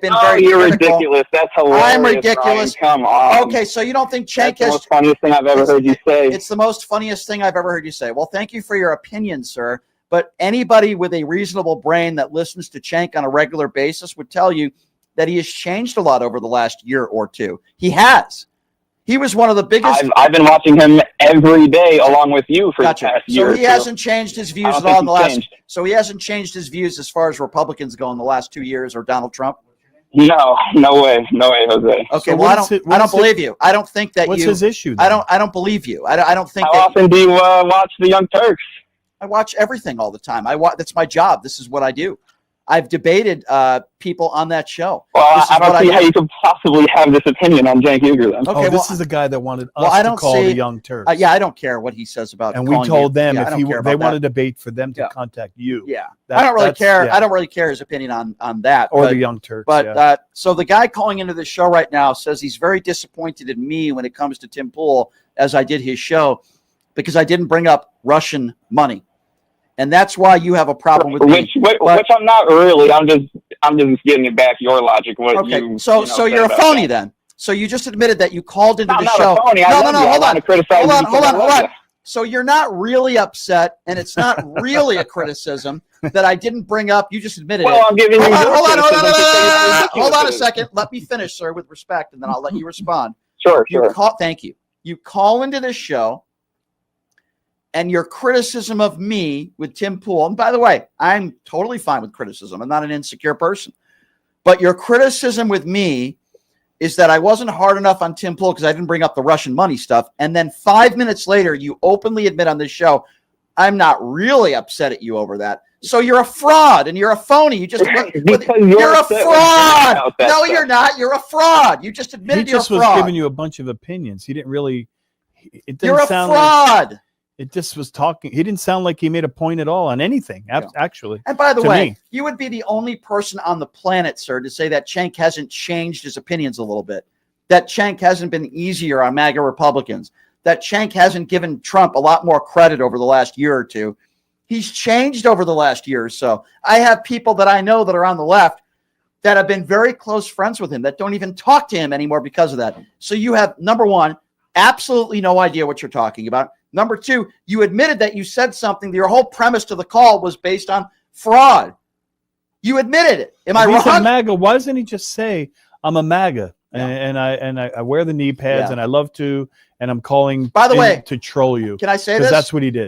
been very you're critical. ridiculous. That's hilarious. I'm ridiculous. Ryan. Come on. Okay, so you don't think Cenk That's the most funniest thing I've ever heard you say. It's the most funniest thing I've ever heard you say. Well, thank you for your opinion, sir. But anybody with a reasonable brain that listens to Cenk on a regular basis would tell you that he has changed a lot over the last year or two. He has. He was one of the biggest. I've been watching him every day along with you for the past year. So he hasn't changed his views at all in the last. So he hasn't changed his views as far as Republicans go in the last 2 years, or Donald Trump. No way, Jose. Okay, So well, I don't believe you. I don't think that what's his issue? Then? I don't believe you. I don't think. How often do you watch the Young Turks? I watch everything all the time. That's my job. This is what I do. I've debated people on that show. Well, I don't see how you could possibly have this opinion on Cenk Uygur then. Okay, this is the guy that wanted us to call the Young Turks. Yeah, I don't care what he says about. And we told them if they want a debate for them to contact you. Yeah, I don't really care. I don't really care his opinion on that. Or the Young Turks. But so the guy calling into the show right now says he's very disappointed in me when it comes to Tim Pool, as I did his show, because I didn't bring up Russian money. And that's why you have a problem with me. Which I'm not really. I'm just getting it back your logic. So you're a phony then. So you just admitted that you called into the show. Hold on. So you're not really upset, and it's not really a criticism that I didn't bring up. You just admitted it. I'm giving you hold on a second. Let me finish, sir, with respect, and then I'll let you respond. Sure. Thank you. You call into this show, and your criticism of me with Tim Pool, and by the way, I'm totally fine with criticism. I'm not an insecure person. But your criticism with me is that I wasn't hard enough on Tim Pool because I didn't bring up the Russian money stuff. And then 5 minutes later, you openly admit on this show, I'm not really upset at you over that. So you're a fraud and you're a phoney. You're a fraud. No, you're not. You're a fraud. You just admitted you're a fraud. He just was giving you a bunch of opinions. He didn't really. You're a fraud. It just was talking. He didn't sound like he made a point at all on anything, actually. And by the way, you would be the only person on the planet, sir, to say that Cenk hasn't changed his opinions a little bit, that Cenk hasn't been easier on MAGA Republicans, that Cenk hasn't given Trump a lot more credit over the last year or two. He's changed over the last year or so. I have people that I know that are on the left that have been very close friends with him that don't even talk to him anymore because of that. So you have, number one, absolutely no idea what you're talking about. Number two, you admitted that you said something. Your whole premise to the call was based on fraud. You admitted it. Am I wrong? He's a MAGA. Why doesn't he just say, I'm a MAGA and I wear the knee pads and I love to, and I'm calling by the way to troll you? Can I say this? Because that's what he did.